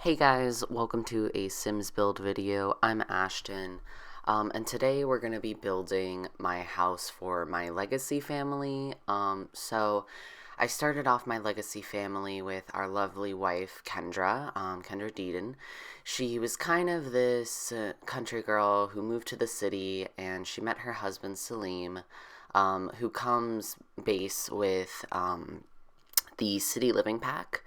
Hey guys, welcome to a Sims build video. I'm Ashton, and today we're going to be building my house for my legacy family. So I started off my legacy family with our lovely wife, Kendra, Kendra Deedon. She was kind of this country girl who moved to the city, and she met her husband, Salim, who comes base with the City Living Pack.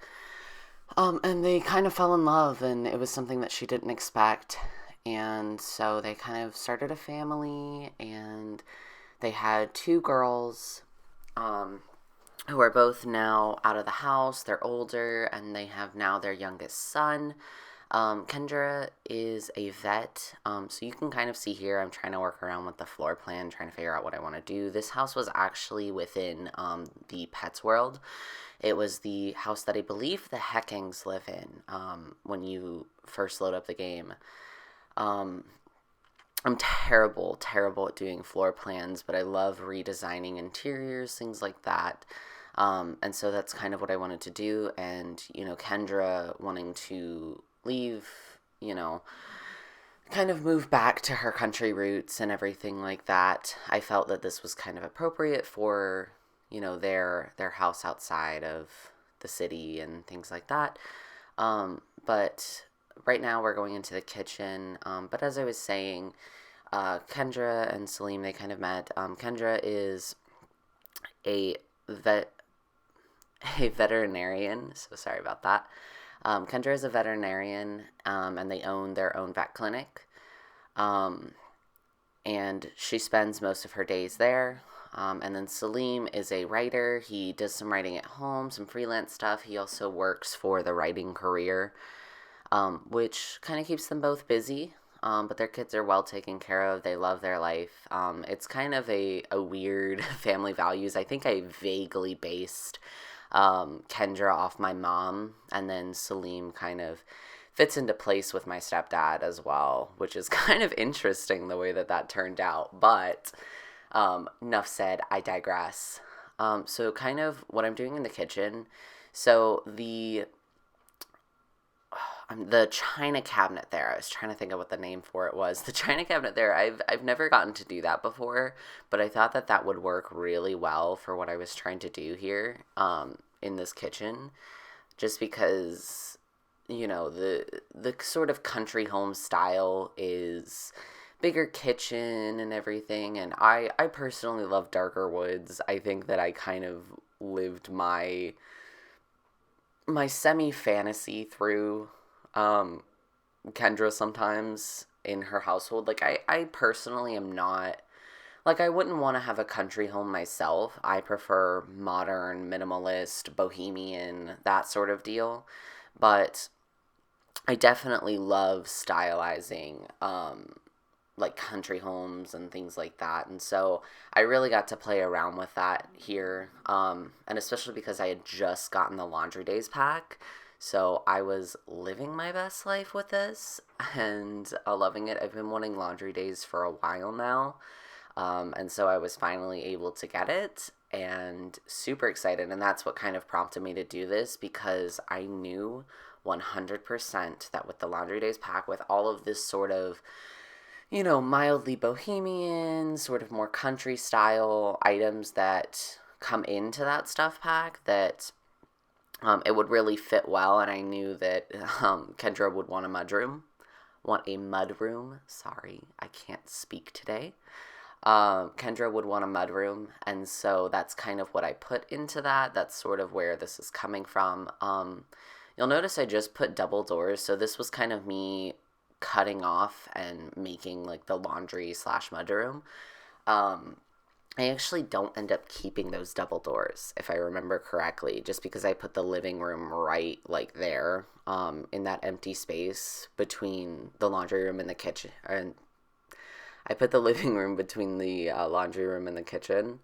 And they kind of fell in love, and it was something that she didn't expect. And so they kind of started a family, and they had two girls, who are both now out of the house. They're older, and they have now their youngest son. Kendra is a vet, so you can kind of see here, I'm trying to work around with the floor plan, trying to figure out what I want to do. This house was actually within the Pets World. It was the house that I believe the Heckings live in when you first load up the game. I'm terrible at doing floor plans, but I love redesigning interiors, things like that. And so that's kind of what I wanted to do. And, Kendra wanting to leave, kind of move back to her country roots and everything like that. I felt that this was kind of appropriate for their house outside of the city and things like that. But right now we're going into the kitchen. But as I was saying, Kendra and Salim, they kind of met. Kendra is a veterinarian, so sorry about that. Kendra is a veterinarian, and they own their own vet clinic. And she spends most of her days there. And then Salim is a writer. He does some writing at home, some freelance stuff. He also works for the writing career, which kind of keeps them both busy. But their kids are well taken care of. They love their life. It's kind of a weird family values. I think I vaguely based Kendra off my mom, and then Salim kind of fits into place with my stepdad as well, which is kind of interesting the way that turned out. But enough said, I digress. So kind of what I'm doing in the kitchen. So the china cabinet there, I was trying to think of what the name for it was. The china cabinet there, I've never gotten to do that before, but I thought that would work really well for what I was trying to do here in this kitchen, just because the sort of country home style is bigger kitchen and everything, and I personally love darker woods. I think that I kind of lived my semi-fantasy through Kendra sometimes in her household. Like, I personally am not, like, I wouldn't want to have a country home myself. I prefer modern, minimalist, bohemian, that sort of deal. But I definitely love stylizing, like country homes and things like that. And so I really got to play around with that here. And especially because I had just gotten the Laundry Days pack. So I was living my best life with this and loving it. I've been wanting Laundry Days for a while now. And so I was finally able to get it and super excited. And that's what kind of prompted me to do this, because I knew 100% that with the Laundry Days pack, with all of this sort of mildly bohemian, sort of more country style items that come into that stuff pack, that it would really fit well. And I knew that Kendra would want a mudroom. Sorry, I can't speak today. Kendra would want a mudroom, and so that's kind of what I put into that. That's sort of where this is coming from. You'll notice I just put double doors, so this was kind of me cutting off and making like the laundry / mudroom. I actually don't end up keeping those double doors, if I remember correctly, just because I put the living room right like there, in that empty space between the laundry room and the kitchen. And I put the living room between the laundry room and the kitchen.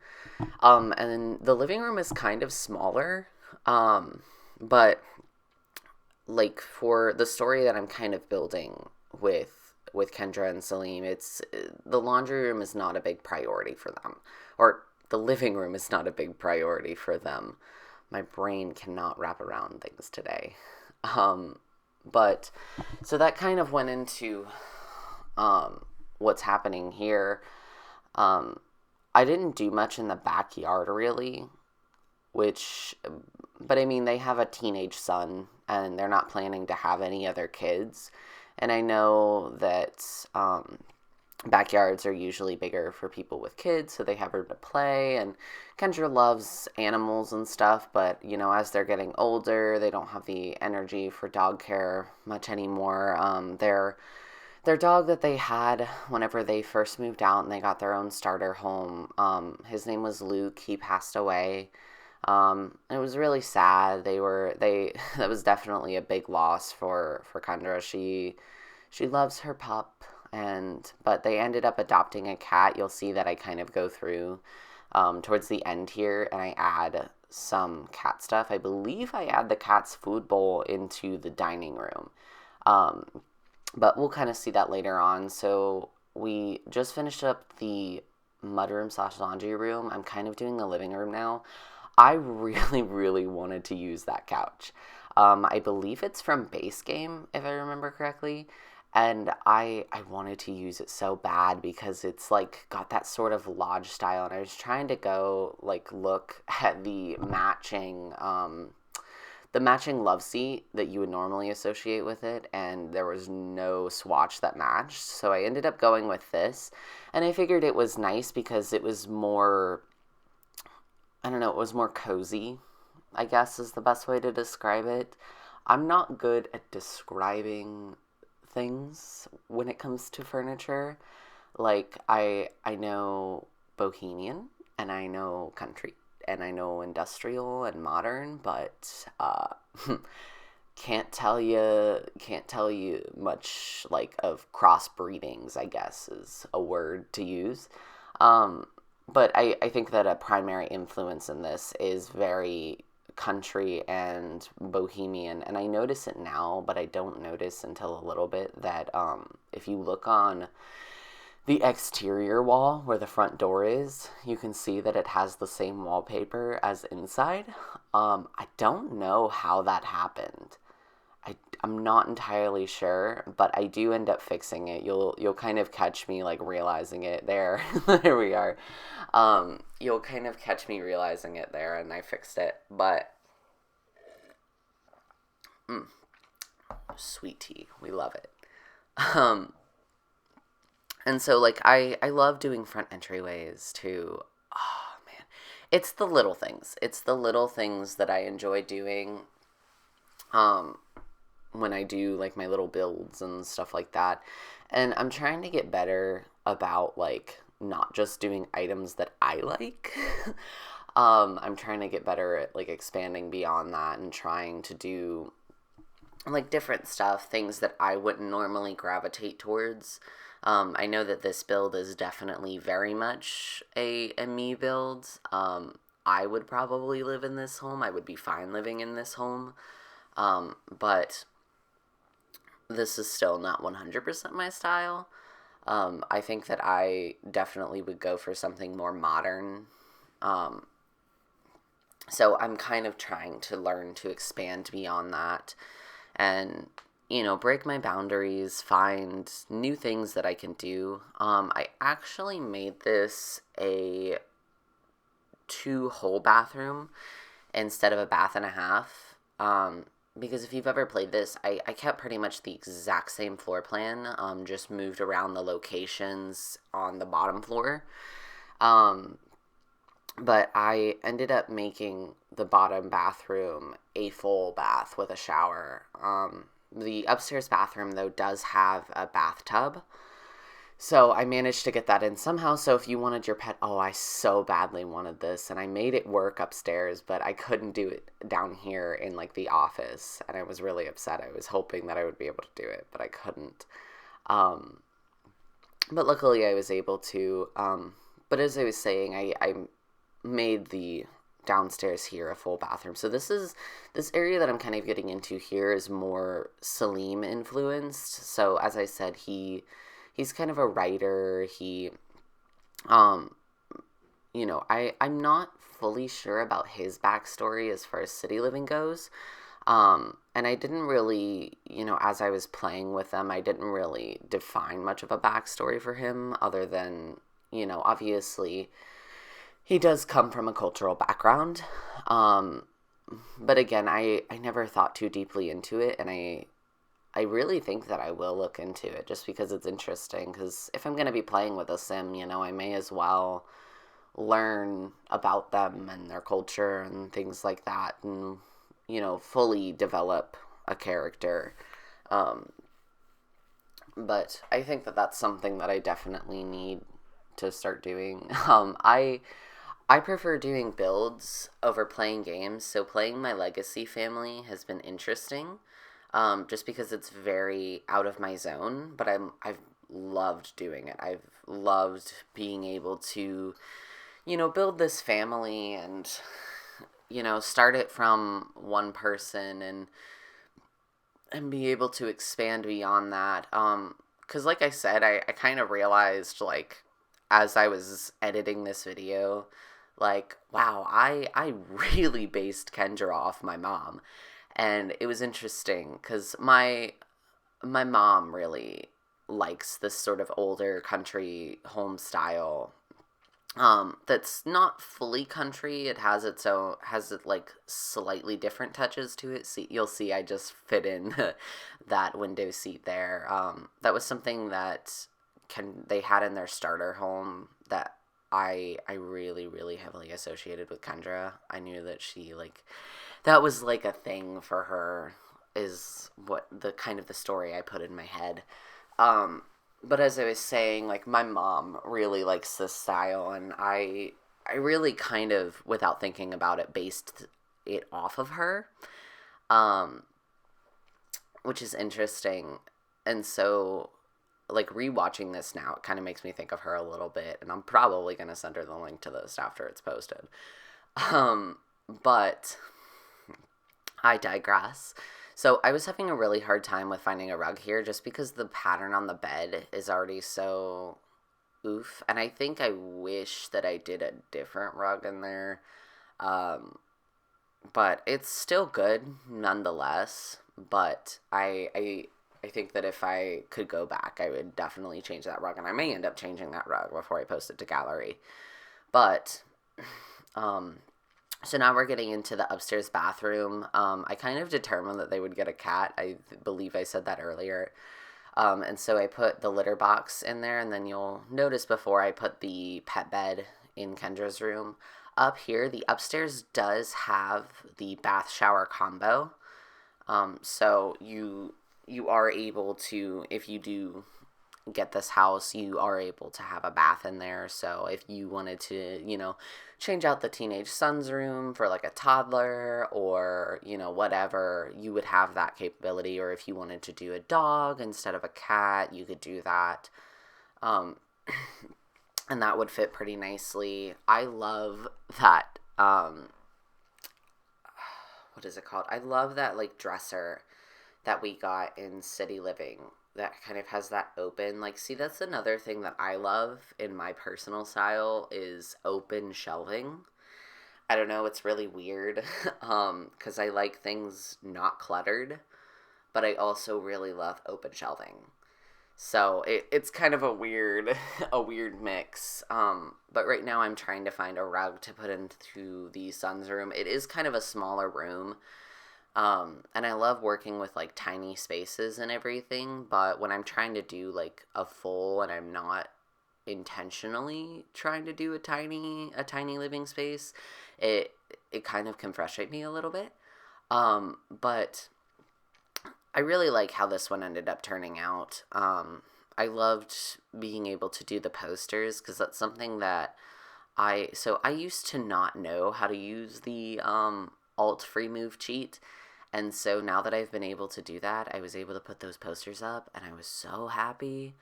And the living room is kind of smaller, but like for the story that I'm kind of building with Kendra and Salim, it's the laundry room is not a big priority for them, or the living room is not a big priority for them. My brain cannot wrap around things today. But so that kind of went into what's happening here. Um, I didn't do much in the backyard really, which, but I mean, they have a teenage son and they're not planning to have any other kids. And I know that backyards are usually bigger for people with kids, so they have room to play. And Kendra loves animals and stuff, but as they're getting older, they don't have the energy for dog care much anymore. Their dog that they had whenever they first moved out and they got their own starter home, his name was Luke. He passed away. It was really sad. That was definitely a big loss for Kendra. She loves her pup, but they ended up adopting a cat. You'll see that I kind of go through towards the end here, and I add some cat stuff. I believe I add the cat's food bowl into the dining room. But we'll kind of see that later on. So we just finished up the mudroom/laundry room. I'm kind of doing the living room now. I really, really wanted to use that couch. I believe it's from Base Game, if I remember correctly. And I wanted to use it so bad because it's like got that sort of lodge style. And I was trying to go look at the matching love seat that you would normally associate with it, and there was no swatch that matched. So I ended up going with this, and I figured it was nice because it was more, I don't know, it was more cozy, I guess is the best way to describe it. I'm not good at describing things when it comes to furniture. Like, I know bohemian, and I know country, and I know industrial and modern, but can't tell you much of crossbreedings, I guess is a word to use. But I think that a primary influence in this is very country and bohemian, and I notice it now, but I don't notice until a little bit that if you look on the exterior wall where the front door is, you can see that it has the same wallpaper as inside. I don't know how that happened. I'm not entirely sure, but I do end up fixing it. You'll kind of catch me realizing it there. There we are. You'll kind of catch me realizing it there, and I fixed it. But sweet tea, we love it. And so I love doing front entryways too. Oh man, it's the little things. It's the little things that I enjoy doing. When I do my little builds and stuff like that. And I'm trying to get better about not just doing items that I like. I'm trying to get better at expanding beyond that and trying to do different stuff, things that I wouldn't normally gravitate towards. I know that this build is definitely very much a me build. I would probably live in this home. I would be fine living in this home. But this is still not 100% my style. I think that I definitely would go for something more modern. So I'm kind of trying to learn to expand beyond that and, break my boundaries, find new things that I can do. I actually made this a 2-hole bathroom instead of a bath and a half. Because if you've ever played this, I kept pretty much the exact same floor plan, just moved around the locations on the bottom floor. But I ended up making the bottom bathroom a full bath with a shower. The upstairs bathroom, though, does have a bathtub. So I managed to get that in somehow. So if you wanted your pet, oh, I so badly wanted this, and I made it work upstairs, but I couldn't do it down here in the office, and I was really upset. I was hoping that I would be able to do it, but I couldn't. But luckily I was able to. But as I was saying, I made the downstairs here a full bathroom. So this area that I'm kind of getting into here is more Salim influenced. So as I said, he's kind of a writer. I'm not fully sure about his backstory as far as city living goes. And I didn't really, as I was playing with them, I didn't really define much of a backstory for him other than, obviously he does come from a cultural background. Um, but again, I never thought too deeply into it, and I really think that I will look into it just because it's interesting. Because if I'm going to be playing with a sim, I may as well learn about them and their culture and things like that, and fully develop a character. Um, but I think that that's something that I definitely need to start doing. I prefer doing builds over playing games. So playing my Legacy family has been interesting, just because it's very out of my zone. But I've loved doing it. I've loved being able to, build this family and, start it from one person and be able to expand beyond that. Because like I said, I kind of realized, like, as I was editing this video, like, wow, I really based Kendra off my mom. And it was interesting because my mom really likes this sort of older country home style, that's not fully country. It has its own, has it like slightly different touches to it. See, you'll see I just fit in that window seat there. That was something that they had in their starter home that I really, really heavily associated with Kendra. I knew that she, like, that was like a thing for her, is what the kind of the story I put in my head. But as I was saying, like, my mom really likes this style, and I really kind of, without thinking about it, based it off of her, um, which is interesting. And so, like, rewatching this now, it kind of makes me think of her a little bit, and I'm probably going to send her the link to this after it's posted. But I digress. So I was having a really hard time with finding a rug here just because the pattern on the bed is already so oof. And I think I wish that I did a different rug in there. Um, but it's still good nonetheless. But I think that if I could go back, I would definitely change that rug. And I may end up changing that rug before I post it to gallery. But um, so now we're getting into the upstairs bathroom. I kind of determined that they would get a cat. I believe I said that earlier. And so I put the litter box in there, and then you'll notice before I put the pet bed in Kendra's room. Up here, the upstairs does have the bath shower combo. So you are able to, if you do get this house, you are able to have a bath in there. So if you wanted to, change out the teenage son's room for like a toddler or, whatever, you would have that capability. Or if you wanted to do a dog instead of a cat, you could do that. Um, and that would fit pretty nicely. I love that, what is it called? I love that, like, dresser that we got in City Living that kind of has that open, like, see, that's another thing that I love in my personal style is open shelving. I don't know, it's really weird, because I like things not cluttered, but I also really love open shelving. So it's kind of a weird, a weird mix. But right now I'm trying to find a rug to put into the son's room. It is kind of a smaller room. And I love working with, like, tiny spaces and everything, but when I'm trying to do, like, a full, and I'm not intentionally trying to do a tiny living space, it kind of can frustrate me a little bit. But I really like how this one ended up turning out. I loved being able to do the posters, because that's something that I used to not know how to use the, alt free move cheat. And so now that I've been able to do that, I was able to put those posters up, and I was so happy.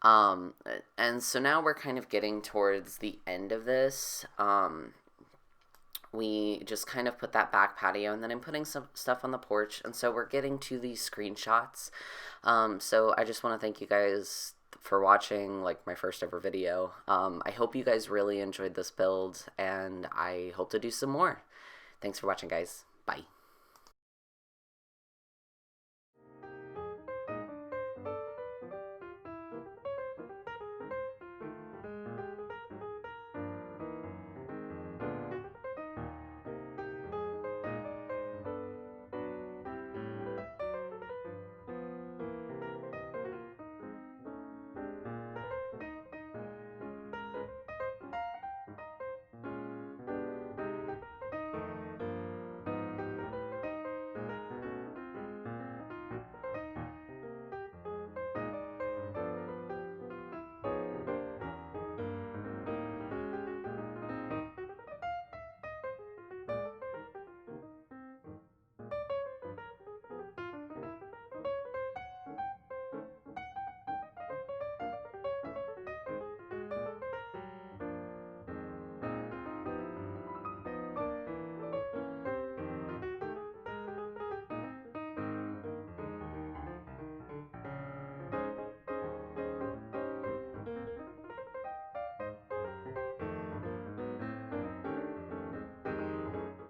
And so now we're kind of getting towards the end of this. We just kind of put that back patio, and then I'm putting some stuff on the porch, and so we're getting to these screenshots. So I just want to thank you guys for watching, like, my first ever video. I hope you guys really enjoyed this build, and I hope to do some more. Thanks for watching, guys. Bye.